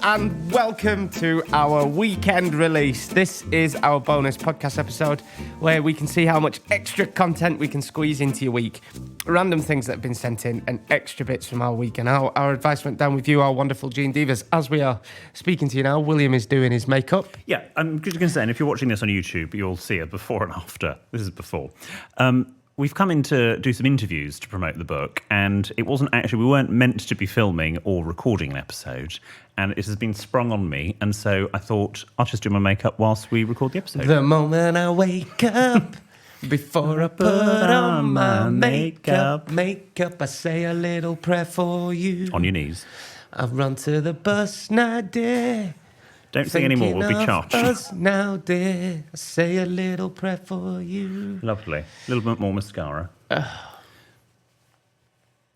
and welcome to our weekend release. This is our bonus podcast episode where we can see how much extra content we can squeeze into your week. Random things that have been sent in and extra bits from our week. And our advice went down with you, our wonderful Gene Divas. As we are speaking to you now, William is doing his makeup. Yeah, I'm just going to say, and if you're watching this on YouTube, you'll see a before and after. This is before. We've come in to do some interviews to promote the book, and we weren't meant to be filming or recording an episode, and it has been sprung on me, and so I thought I'll just do my makeup whilst we record the episode. The moment I wake up, before I put on my makeup, I say a little prayer for you. On your knees. I run to the bus now, dear. Don't sing anymore, we'll be charged. Us now, dear. I say a little prayer for you. Lovely. A little bit more mascara.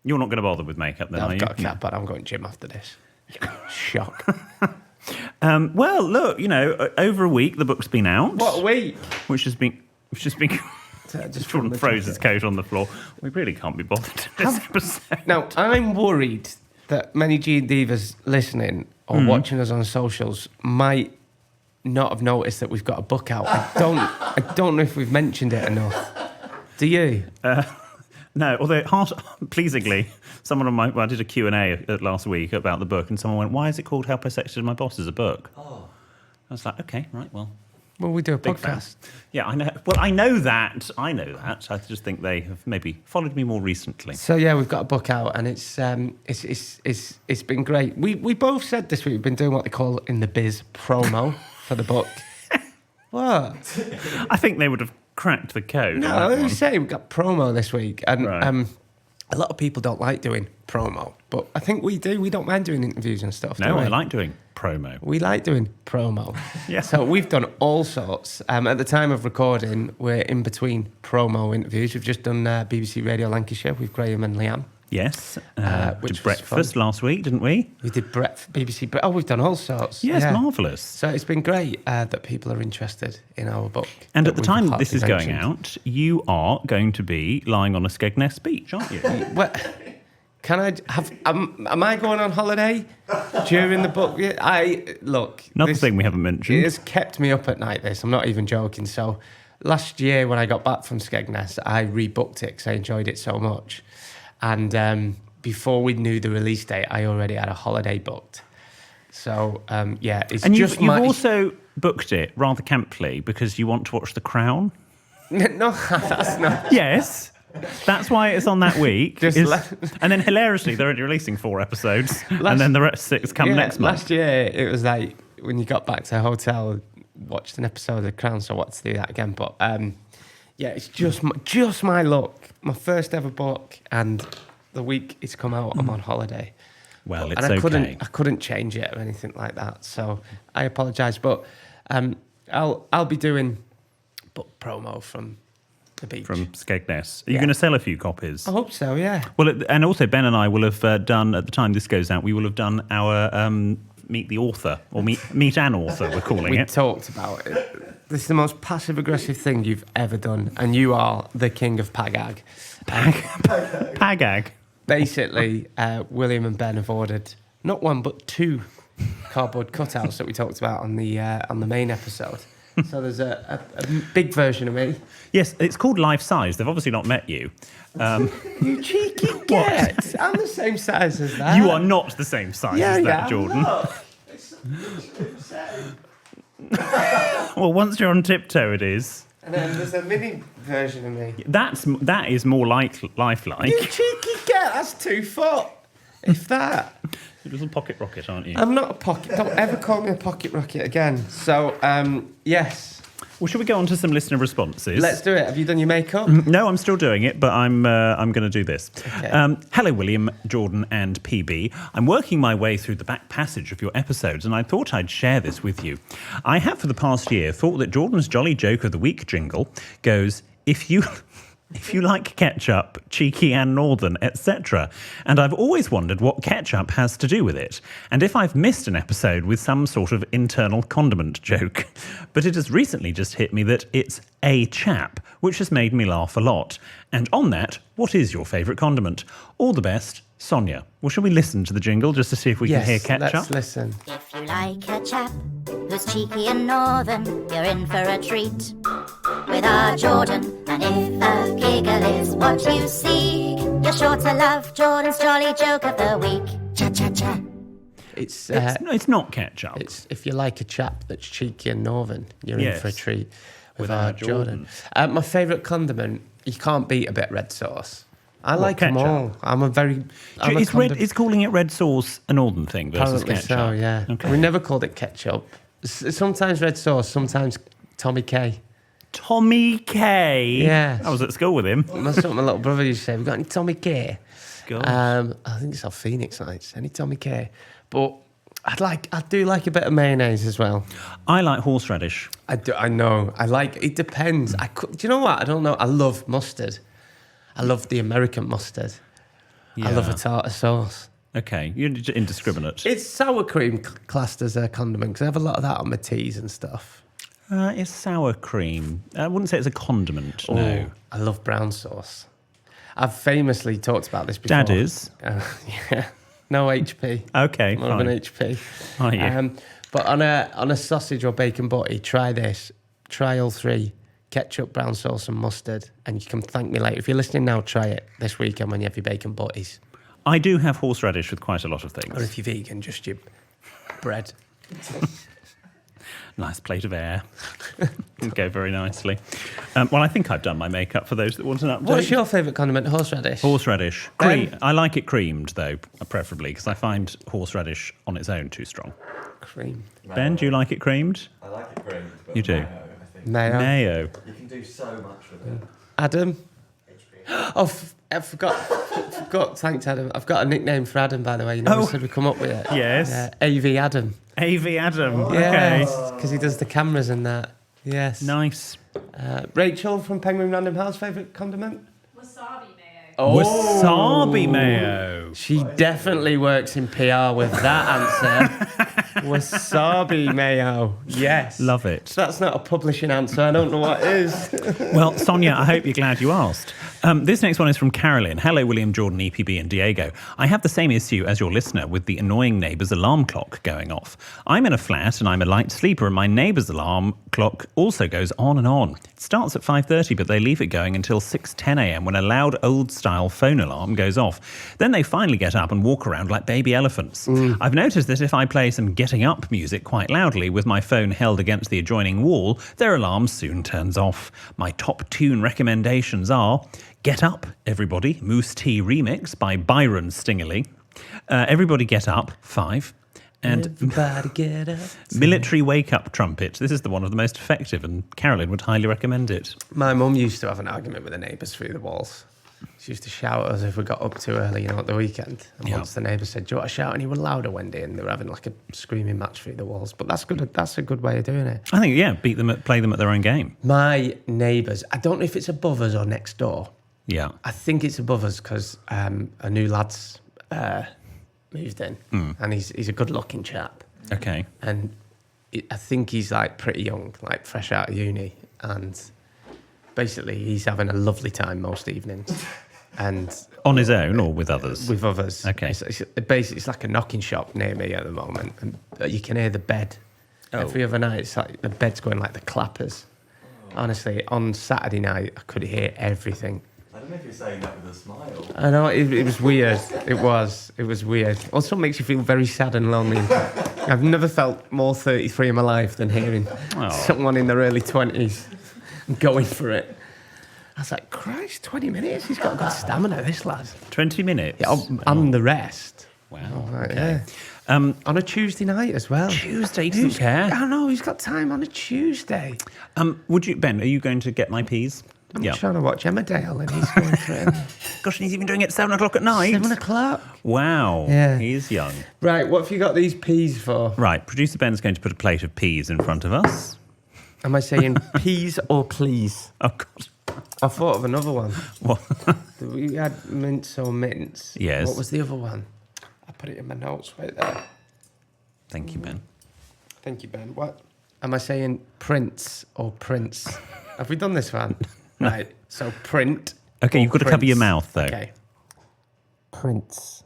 You're not going to bother with makeup then, are you? I've got a cap, but I'm going gym after this. Shock. Well, look, over a week the book's been out. What a week? Which has been just Jordan throws his coat on the floor. We really can't be bothered to this episode. Now, I'm worried that many Gene Divas listening or watching us on socials might not have noticed that we've got a book out. I don't know if we've mentioned it enough. Do you? No, although pleasingly, someone I did a Q&A last week about the book, and someone went, "Why is it called How Persecuted My Boss is a Book?" Oh. I was like, okay, right, well. Well, we do a Big podcast. Fan. Yeah, I know. Well, I know that. I just think they have maybe followed me more recently. So yeah, we've got a book out, and it's been great. We both said this week we've been doing what they call in the biz promo for the book. What? I think they would have cracked the code. No, let me say we've got promo this week, and right. A lot of people don't like doing promo, but I think we do. We don't mind doing interviews and stuff. No, I like doing promo. We like doing promo. Yeah. So we've done all sorts. At the time of recording, we're in between promo interviews. We've just done BBC Radio Lancashire with Graham and Leanne. Yes. Which did breakfast last week, didn't we? We did BBC. Oh, we've done all sorts. Yes, yeah. Marvellous. So it's been great that people are interested in our book. And at the time that this is going out, you are going to be lying on a Skegness beach, aren't you? Well, can I have? Am I going on holiday during the book? Another thing we haven't mentioned. It has kept me up at night. This, I'm not even joking. So last year when I got back from Skegness, I rebooked it because I enjoyed it so much. And before we knew the release date, I already had a holiday booked. So it's and just you've also booked it rather camply because you want to watch The Crown. No, that's not. Yes. That's why it's on that week. And then hilariously, they're only releasing 4 episodes, and then the rest 6 come next month. Last year, it was like when you got back to the hotel, watched an episode of The Crown, so I want to do that again. But it's just my luck. My first ever book, and the week it's come out, I'm on holiday. Well, I couldn't change it or anything like that, so I apologise. But I'll be doing book promo from the beach. From Skegness. Are you going to sell a few copies? I hope so, yeah. Well, and also Ben and I will have done, at the time this goes out, we will have done our Meet the Author, or Meet an Author, we're calling it. We talked about it. This is the most passive-aggressive thing you've ever done, and you are the king of Pagag. Pagag? Basically, William and Ben have ordered not one, but 2 cardboard cutouts that we talked about on the main episode. So there's a big version of me. Yes, it's called Life Size. They've obviously not met you. You cheeky git. I'm the same size as that. You are not the same size as that, Jordan. Look. It's literally the same. Well, once you're on tiptoe, it is. And then there's a mini version of me. That is more lifelike. You cheeky git. That's 2 foot. If that. You're a little pocket rocket, aren't you? I'm not a pocket. Don't ever call me a pocket rocket again. So, yes. Well, shall we go on to some listener responses? Let's do it. Have you done your makeup? No, I'm still doing it, but I'm going to do this. Okay. Hello, William, Jordan, and PB. I'm working my way through the back passage of your episodes, and I thought I'd share this with you. I have, for the past year, thought that Jordan's Jolly Joke of the Week jingle goes, if you like ketchup, cheeky and northern, etc. And I've always wondered what ketchup has to do with it, and if I've missed an episode with some sort of internal condiment joke. But it has recently just hit me that it's a chap, which has made me laugh a lot. And on that, what is your favourite condiment? All the best, Sonia, well, shall we listen to the jingle just to see if we can hear ketchup? Let's listen. If you like a chap who's cheeky and northern, you're in for a treat with our Jordan. And if a giggle is what you seek, you're sure to love Jordan's Jolly Joke of the Week. Cha-cha-cha. It's not ketchup. It's if you like a chap that's cheeky and northern, you're in for a treat with our Jordan. My favourite condiment, you can't beat a bit of red sauce. I like them all. Is calling it red sauce a northern thing versus Apparently ketchup? so, yeah. Okay. We never called it ketchup. Sometimes red sauce, sometimes Tommy K. Tommy K? Yeah. I was at school with him. That's what my little brother used to say. We got any Tommy K? God. I think it's our Phoenix Nights. Any Tommy K? But I do like a bit of mayonnaise as well. I like horseradish. I know. It depends. Do you know what? I don't know. I love mustard. I love the American mustard. Yeah. I love a tartar sauce. Okay, you're indiscriminate. It's sour cream classed as a condiment because I have a lot of that on my teas and stuff. It's sour cream. I wouldn't say it's a condiment, no. I love brown sauce. I've famously talked about this before. Daddies? Yeah. No HP. Okay, More of an HP. Are you? But on a sausage or bacon butty, try this. Try all three. Ketchup, brown sauce and mustard. And you can thank me later. If you're listening now, try it this weekend when you have your bacon butties. I do have horseradish with quite a lot of things. Or if you're vegan, just your bread. Nice plate of air. Would go very nicely. Well, I think I've done my makeup for those that want an update. What's your favourite condiment? Horseradish? Horseradish. I like it creamed, though, preferably, because I find horseradish on its own too strong. Cream. Ben, do you like it creamed? I like it creamed. But You do? mayo, I think. Mayo. You can do so much with it. Adam? Oh, I forgot. Thanks, Adam. I've got a nickname for Adam, by the way. You know, we said we'd come up with it. Yes. AV Adam. AV Adam. Yes, Okay. because he does the cameras and that. Yes. Nice. Rachel from Penguin Random House, favourite condiment? Wasabi mayo. Oh. Wasabi mayo. She definitely works in PR with that answer. Wasabi mayo. Yes. Love it. So that's not a publishing answer. I don't know what is. Well, Sonia, I hope you're glad you asked. This next one is from Carolyn. Hello, William, Jordan, EPB and Diego. I have the same issue as your listener with the annoying neighbour's alarm clock going off. I'm in a flat and I'm a light sleeper and my neighbour's alarm clock also goes on and on. It starts at 5:30 but they leave it going until 6:10 a.m. when a loud old-style phone alarm goes off. Then they finally get up and walk around like baby elephants. I've noticed that if I play some getting up music quite loudly with my phone held against the adjoining wall, their alarm soon turns off. My top tune recommendations are Get Up, Everybody, Moose Tea Remix by Byron Stingley. Everybody Get Up, 5. And Everybody get up. Military Wake Up Trumpet. This is the one of the most effective, and Carolyn would highly recommend it. My mum used to have an argument with the neighbours through the walls. She used to shout at us if we got up too early, at the weekend. And once the neighbour said, "Do you want to shout?" and he was louder, Wendy, and they were having like a screaming match through the walls. But that's good. That's a good way of doing it. I think, beat them, play them at their own game. My neighbours, I don't know if it's above us or next door. Yeah. I think it's above us because a new lad's moved in, and he's a good-looking chap. Okay. And I think he's like pretty young, like fresh out of uni, and basically he's having a lovely time most evenings. And On his own or with others? with others. Okay. It's like a knocking shop near me at the moment, and you can hear the bed. Every other night, it's like the bed's going like the clappers. Honestly, on Saturday night, I could hear everything. I don't know if you're saying that with a smile. I know, it was weird. It was weird. Also makes you feel very sad and lonely. I've never felt more 33 in my life than hearing someone in their early 20s going for it. I was like, Christ, 20 minutes? He's got good stamina, this lad. 20 minutes? Yeah, and the rest. Wow. Right, Okay. yeah. On a Tuesday night as well. Tuesday, he doesn't care. I know, he's got time on a Tuesday. Ben, are you going to get my peas? I'm trying to watch Emmerdale and he's going for it. Gosh, and he's even doing it at 7 o'clock at night. 7 o'clock. Wow. Yeah. He's young. Right, what have you got these peas for? Right, producer Ben's going to put a plate of peas in front of us. Am I saying peas or please? Oh, God. I thought of another one. What? We had mince or mince. Yes. What was the other one? I put it in my notes right there. Thank you, Ben. Thank you, Ben. What? Am I saying prince or prince? Have we done this one? Right. So print. Okay, or you've got to cover your prince. mouth, though. Okay. Prince.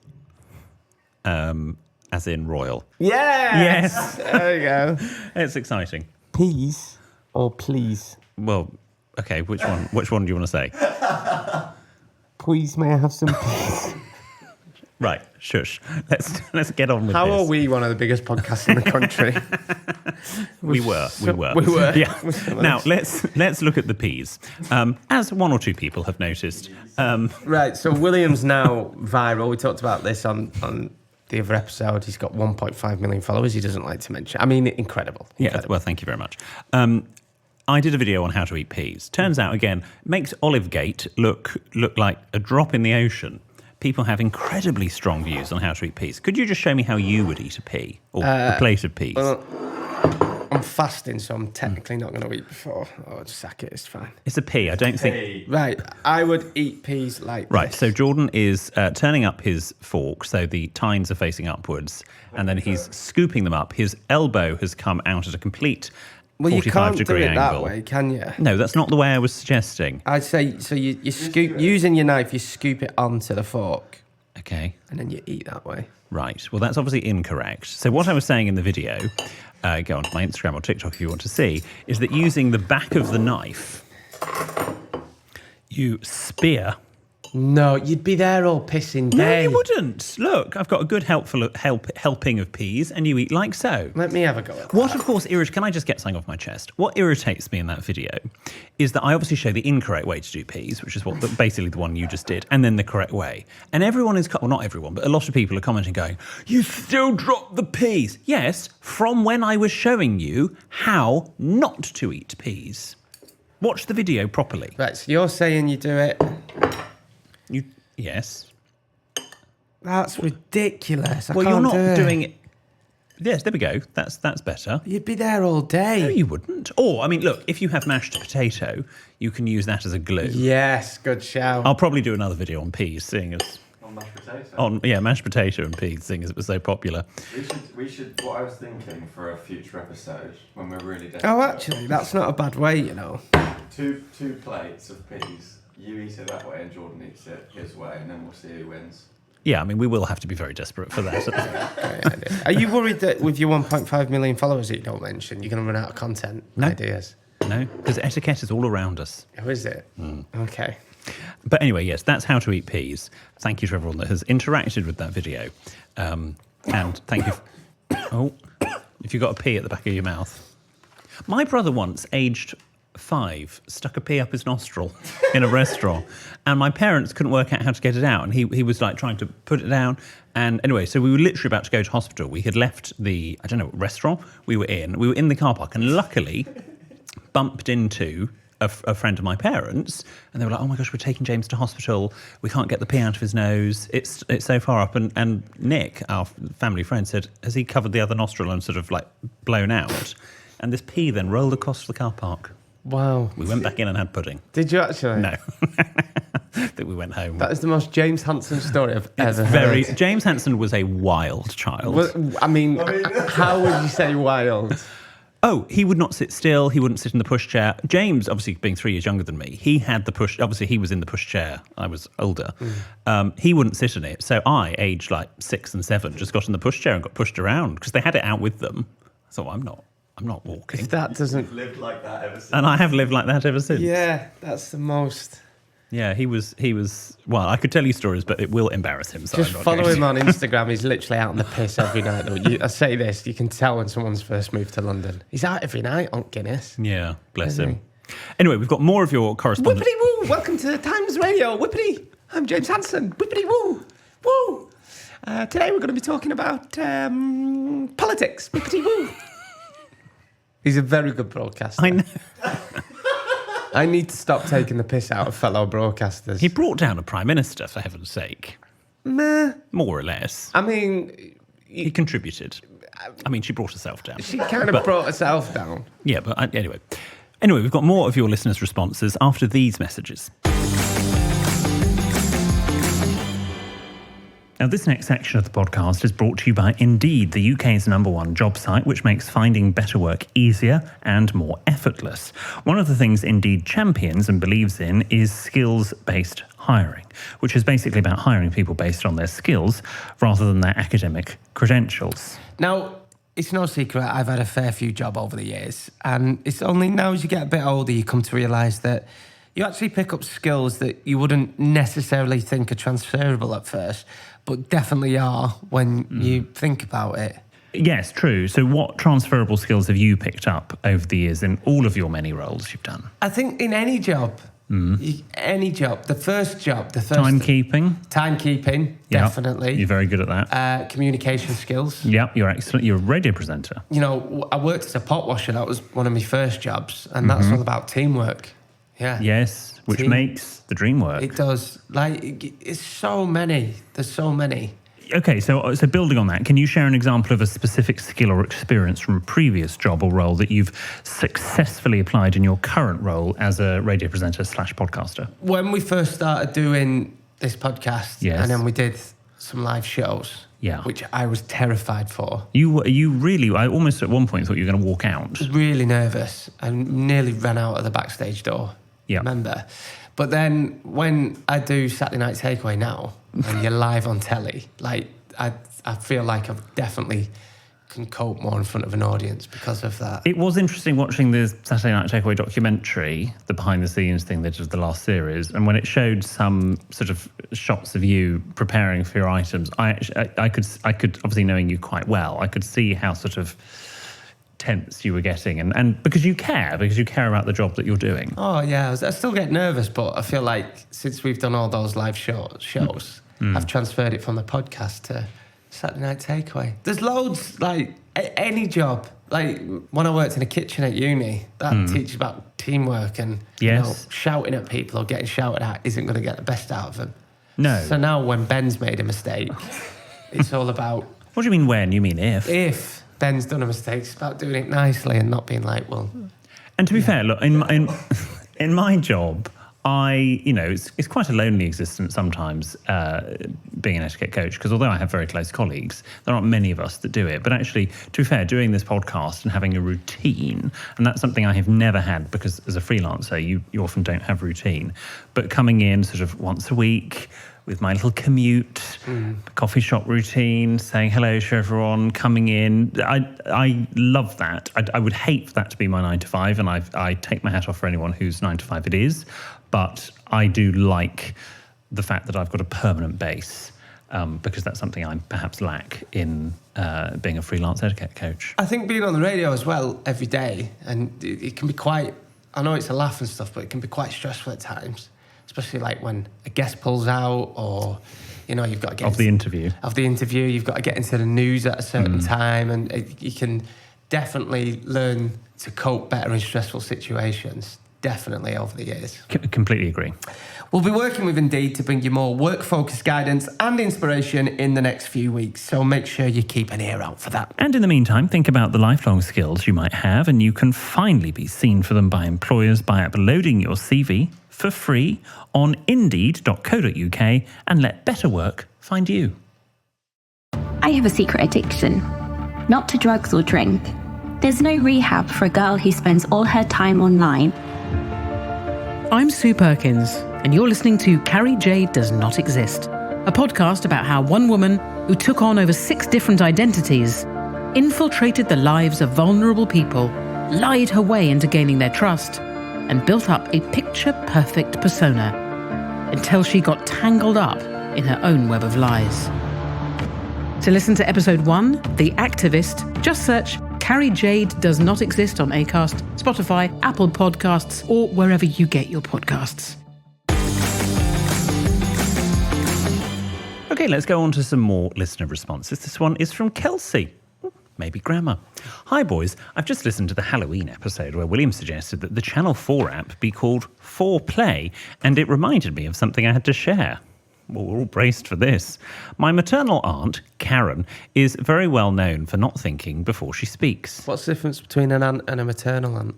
As in royal. Yes! There you go. It's exciting. Peas or please? Well, okay, which one do you want to say? Please, may I have some peas? Right, shush. Let's get on with How this. are we one of the biggest podcasts in the country? We were. We were. Yeah. Now let's look at the peas. As one or two people have noticed. Right, so William's now viral. We talked about this on the other episode. He's got 1.5 million followers. He doesn't like to mention. I mean, incredible. Yeah. Well, thank you very much. I did a video on how to eat peas. Turns out, again, makes Olivegate look like a drop in the ocean. People have incredibly strong views on how to eat peas. Could you just show me how you would eat a pea or a plate of peas? I'm fasting, so I'm technically not going to eat before. Oh, just sack it. It's fine. It's a pea. I don't think. Right, I would eat peas like Right, this. so Jordan is turning up his fork, so the tines are facing upwards, and then he's scooping them up. His elbow has come out at a complete Well, you 45 can't do degree it that angle. way, can you? No, that's not the way I was suggesting. I'd say, so you scoop, using your knife, you scoop it onto the fork, Okay, and then you eat that way. right. Well, that's obviously incorrect. So what I was saying in the video, go onto my Instagram or TikTok if you want to see, is that using the back of the knife, you spear. No, you'd be there all pissing day. No, you wouldn't. Look, I've got a good helping of peas, and you eat like so. Let me have a go at What, of course, can I just get something off my chest? What irritates me in that video is that I obviously show the incorrect way to do peas, which is basically the one you just did, and then the correct way. And everyone is, well, not everyone, but a lot of people are commenting going, you still dropped the peas. Yes, from when I was showing you how not to eat peas. Watch the video properly. Right, so you're saying you do it. Yes. That's ridiculous. Well, can't you're not do it. doing it. Yes, there we go. That's better. You'd be there all day. No, you wouldn't. Or, I mean, look, if you have mashed potato, you can use that as a glue. Yes, good shout. I'll probably do another video on peas, seeing as On mashed potato. mashed potato and peas, seeing as it was so popular. We should. What I was thinking for a future episode when we're really desperate. Oh, actually, that's not a bad way, you know. Two plates of peas. You eat it that way, and Jordan eats it his way, and then we'll see who wins. Yeah, I mean, we will have to be very desperate for that. Are you worried that with your 1.5 million followers that you don't mention, you're going to run out of content ideas? No, because etiquette is all around us. Oh, is it? Okay. But anyway, yes, that's how to eat peas. Thank you to everyone that has interacted with that video. And thank you. If you've got a pea at the back of your mouth. My brother once, aged 5, stuck a pea up his nostril in a restaurant, and my parents couldn't work out how to get it out, and he was like trying to put it down. And anyway, so we were literally about to go to hospital. We had left the, restaurant we were in the car park, and luckily bumped into a friend of my parents, and they were like, oh my gosh, we're taking James to hospital, we can't get the pea out of his nose, it's so far up. And Nick, our family friend, said, has he covered the other nostril and sort of like blown out? And this pea then rolled across the car park. Wow. We went back in and had pudding. Did you actually? No. That we went home. That is the most James Hansen story I've ever heard. James Hansen was a wild child. Well, I mean, how would you say wild? Oh, he would not sit still. He wouldn't sit in the pushchair. James, obviously being 3 years younger than me, he had the push. Obviously, he was in the pushchair. I was older. He wouldn't sit in it. So I, aged like 6 and 7, just got in the pushchair and got pushed around because they had it out with them. I thought, I'm not walking. If that doesn't... You've lived like that ever since. And I have lived like that ever since. Yeah, that's the most... Yeah, he was. Well, I could tell you stories, but it will embarrass him. So Just I'm not follow going him to. on Instagram. He's literally out on the piss every night. Though. I say this, you can tell when someone's first moved to London. He's out every night on Guinness. Yeah, bless Isn't him. Anyway, we've got more of your correspondence. Whippity woo! Welcome to Times Radio. Whippity. I'm James Hansen. Whippity woo! Woo! Today we're going to be talking about politics. Whippity woo! He's a very good broadcaster. I know. I need to stop taking the piss out of fellow broadcasters. He brought down a prime minister, for heaven's sake. Meh. More or less. I mean, He contributed. I mean, she brought herself down. she kind of brought herself down. Yeah, but anyway. Anyway, we've got more of your listeners' responses after these messages. Now, this next section of the podcast is brought to you by Indeed, the UK's #1 job site, which makes finding better work easier and more effortless. One of the things Indeed champions and believes in is skills-based hiring, which is basically about hiring people based on their skills rather than their academic credentials. Now, it's no secret I've had a fair few jobs over the years, and it's only now as you get a bit older you come to realise that you actually pick up skills that you wouldn't necessarily think are transferable at first, but definitely are when you think about it. Yes, true. So what transferable skills have you picked up over the years in all of your many roles you've done? I think in any job, any job, the first Timekeeping. Timekeeping, definitely. You're very good at that. Communication skills. Yep, you're excellent. You're a radio presenter. You know, I worked as a pot washer. That was one of my first jobs, and that's all about teamwork. Yeah. Yes, which makes the dream work. It does. Like, it's so many. There's so many. Okay, so building on that, can you share an example of a specific skill or experience from a previous job or role that you've successfully applied in your current role as a radio presenter / podcaster? When we first started doing this podcast, and then we did some live shows, which I was terrified for. You really, I almost at one point thought you were going to walk out. Really nervous and nearly ran out of the backstage door. Yeah. Remember? But then when I do Saturday Night Takeaway now, and you're live on telly, like I feel like I've definitely can cope more in front of an audience because of that. It was interesting watching the Saturday Night Takeaway documentary, the behind-the-scenes thing they did of the last series, and when it showed some sort of shots of you preparing for your items, I could obviously, knowing you quite well, I could see how sort of tense you were getting, and because you care about the job that you're doing. Oh yeah, I still get nervous, but I feel like since we've done all those live shows, I've transferred it from the podcast to Saturday Night Takeaway. There's loads, like any job. Like when I worked in a kitchen at uni, that teaches about teamwork and you know, shouting at people or getting shouted at isn't going to get the best out of them. No. So now when Ben's made a mistake, it's all about... What do you mean when? You mean if? If Ben's done a mistake, it's about doing it nicely and not being like, well... And to be fair, look, in my job, it's quite a lonely existence sometimes being an etiquette coach, because although I have very close colleagues, there aren't many of us that do it. But actually, to be fair, doing this podcast and having a routine, and that's something I have never had because as a freelancer, you often don't have routine. But coming in sort of once a week with my little commute, coffee shop routine, saying hello to everyone, coming in. I love that. I would hate for that to be my 9 to 5, and I take my hat off for anyone whose 9 to 5 it is. But I do like the fact that I've got a permanent base, because that's something I perhaps lack in being a freelance etiquette coach. I think being on the radio as well every day, and it can be quite, I know it's a laugh and stuff, but it can be quite stressful at times. Especially like when a guest pulls out, or you've got to get of the interview. You've got to get into the news at a certain time, and you can definitely learn to cope better in stressful situations. Definitely over the years. Completely agree. We'll be working with Indeed to bring you more work-focused guidance and inspiration in the next few weeks, so make sure you keep an ear out for that. And in the meantime, think about the lifelong skills you might have, and you can finally be seen for them by employers by uploading your CV for free on indeed.co.uk and let better work find you. I have a secret addiction, not to drugs or drink. There's no rehab for a girl who spends all her time online. I'm Sue Perkins, and you're listening to Carrie Jade Does Not Exist, a podcast about how one woman who took on over 6 different identities infiltrated the lives of vulnerable people, lied her way into gaining their trust, and built up a picture-perfect persona until she got tangled up in her own web of lies. To listen to episode 1, The Activist, just search Carrie Jade Does Not Exist on Acast, Spotify, Apple Podcasts, or wherever you get your podcasts. Okay, let's go on to some more listener responses. This one is from Kelsey. Maybe grammar. Hi boys, I've just listened to the Halloween episode where William suggested that the Channel 4 app be called 4Play, and it reminded me of something I had to share. Well, we're all braced for this. My maternal aunt, Karen, is very well known for not thinking before she speaks. What's the difference between an aunt and a maternal aunt?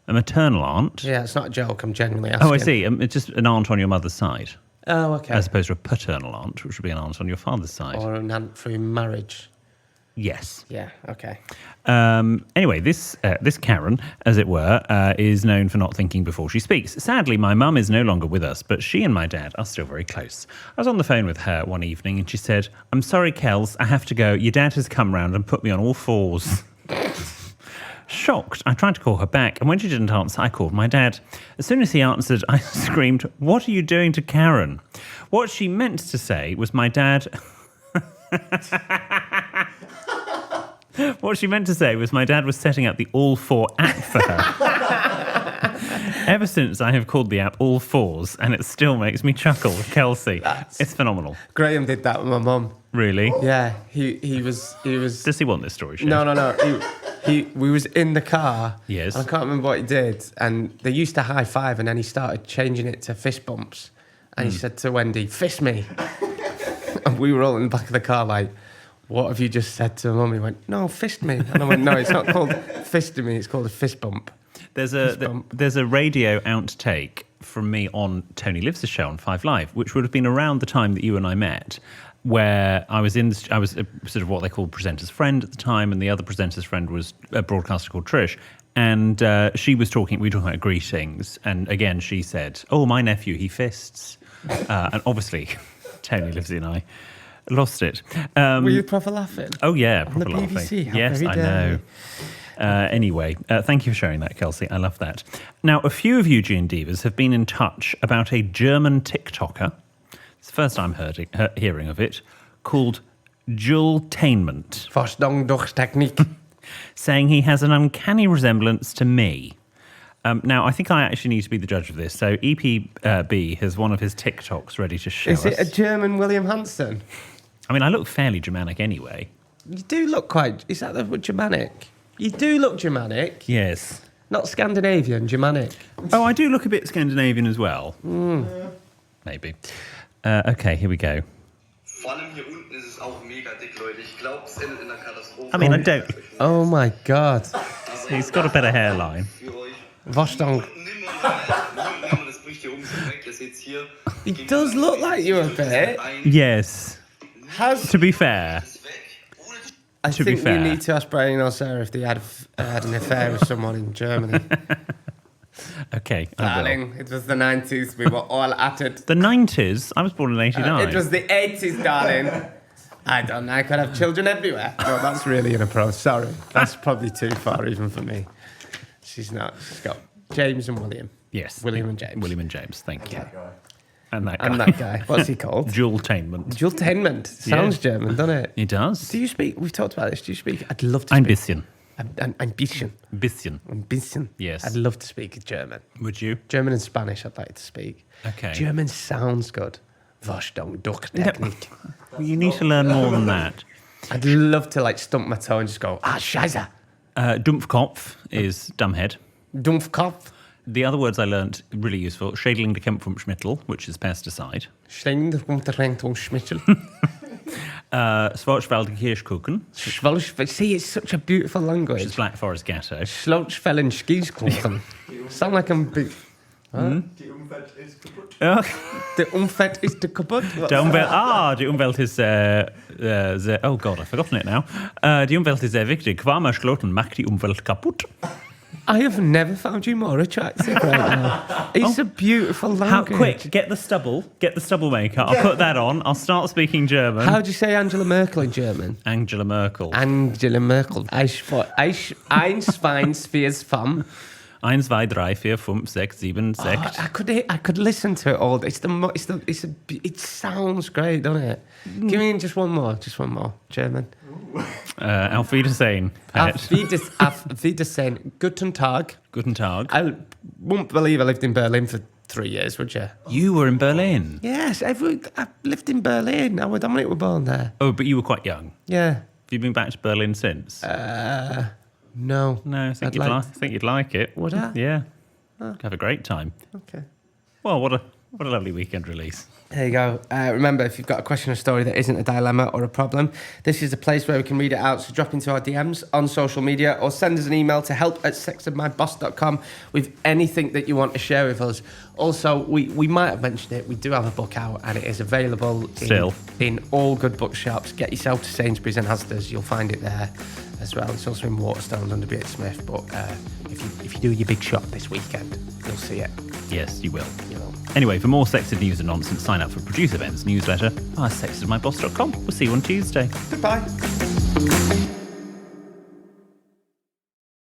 A maternal aunt? Yeah, it's not a joke, I'm genuinely asking. Oh, I see. It's just an aunt on your mother's side. Oh, okay. As opposed to a paternal aunt, which would be an aunt on your father's side. Or an aunt through marriage. Yes. Yeah, okay. Anyway, this Karen, as it were, is known for not thinking before she speaks. Sadly, my mum is no longer with us, but she and my dad are still very close. I was on the phone with her one evening and she said, "I'm sorry, Kels, I have to go. Your dad has come round and put me on all fours." Shocked, I tried to call her back, and when she didn't answer, I called my dad. As soon as he answered, I screamed, "What are you doing to Karen?" What she meant to say was my dad... What she meant to say was my dad was setting up the All Four app for her. Ever since, I have called the app All Fours, and it still makes me chuckle. Kelsey, it's phenomenal. Graham did that with my mum. Really? Yeah, he was. Does he want this story shared? No. We was in the car. Yes. And I can't remember what he did. And they used to high five, and then he started changing it to fist bumps. And he said to Wendy, "Fist me." And we were all in the back of the car like, "What have you just said to Mum?" He went, "No, fist me." And I went, "No, it's not called fisting me, it's called a fist bump." There's a radio outtake from me on Tony Lives' show on 5 Live, which would have been around the time that you and I met, where I was a sort of what they called presenter's friend at the time, and the other presenter's friend was a broadcaster called Trish. And we were talking about greetings, and again she said, "Oh, my nephew, he fists." And obviously, Tony Lives and I lost it. Were you proper laughing? Oh, yeah, On proper the laughing. BBC? How Yes, very I dare know. Anyway, thank you for sharing that, Kelsey. I love that. Now, a few of you Gene Divas have been in touch about a German TikToker. It's the first time hearing of it, called Jultainment. Verstanden durch Technik. Saying he has an uncanny resemblance to me. Now, I think I actually need to be the judge of this. So EPB has one of his TikToks ready to show us. Is it a German William Hansen? I mean, I look fairly Germanic anyway. You do look quite... Is that the word Germanic? You do look Germanic. Yes. Not Scandinavian, Germanic. Oh, I do look a bit Scandinavian as well. Maybe. Okay, here we go. I mean, I don't... Oh my God. He's got a better hairline. Verstanden. He does look like you a bit. Yes. To be fair. I To be think fair. we need to ask Brian or Sarah if they had an affair with someone in Germany. Okay, I will. Darling, it was the 90s. We were all at it. The 90s? I was born in 89. It was the 80s, darling. I don't know. I could have children everywhere. No, that's really inappropriate. Sorry. That's probably too far even for me. She's not. She's got James and William. Yes. William and James. William and James, thank you. Okay. And that guy. And that guy. What's he called? Jultainment. Jultainment. Sounds German, doesn't it? He does. Do you speak? We've talked about this. Do you speak? I'd love to Ein speak. bisschen. Ein bisschen. Bisschen. Ein bisschen. Yes. I'd love to speak German. Would you? German and Spanish I'd like to speak. Okay. German sounds good. Verstanden durch Technik. Well, you need to learn more than that. I'd love to like stump my toe and just go, Scheiße. Dumpfkopf is dumbhead. Dumpfkopf. The other words I learnt, really useful, Schädling vom Schmittel, which is pesticide. Schlängend kommt der Renk und Schmittel. Schwarzwälder Kirschkuchen, See, it's such a beautiful which language. is Black Forest Ghetto. Schlotzfällen Skieskuchen. Sound like I'm big. Die Umwelt ist kaputt. Oh, The Umfeld is the kaputt. die Umwelt is sehr, oh God, I've forgotten it now. Die Umwelt is sehr wichtig. Warmer Schloten macht die Umwelt kaputt. I have never found you more attractive right now. It's a beautiful How language. quick, get the stubble maker. I'll put that on. I'll start speaking German. How do you say Angela Merkel in German? Angela Merkel. Angela Merkel. Eins, zwei, vier, fünf. 1, 2, 3, 4, 5, 6, 7, 6. I could listen to it all. It sounds great, doesn't it? Give me just one more German. Auf Wiedersehen, pet. Auf Wiedersehen. Guten Tag. Guten Tag. I won't believe I lived in Berlin for 3 years, would you? You were in Berlin. Yes, I lived in Berlin. Our Dominic were born there. Oh, but you were quite young. Yeah. Have you been back to Berlin since? No. No, I think you'd like it. Would I? Yeah. Have a great time. Okay. Well, what a What a lovely weekend release. There you go. Remember, if you've got a question or story that isn't a dilemma or a problem, this is the place where we can read it out. So drop into our DMs on social media or send us an email to help@sexofmyboss.com with anything that you want to share with us. Also, we might have mentioned it. We do have a book out and it is available in all good bookshops. Get yourself to Sainsbury's and Asda's. You'll find it there as well. It's also in Waterstones under B.H. Smith. But if you do your big shop this weekend, you'll see it. Yes, you will. You will. Anyway, for more Sexted news and nonsense, sign up for Produce Events newsletter at sexedmyboss.com. We'll see you on Tuesday. Goodbye.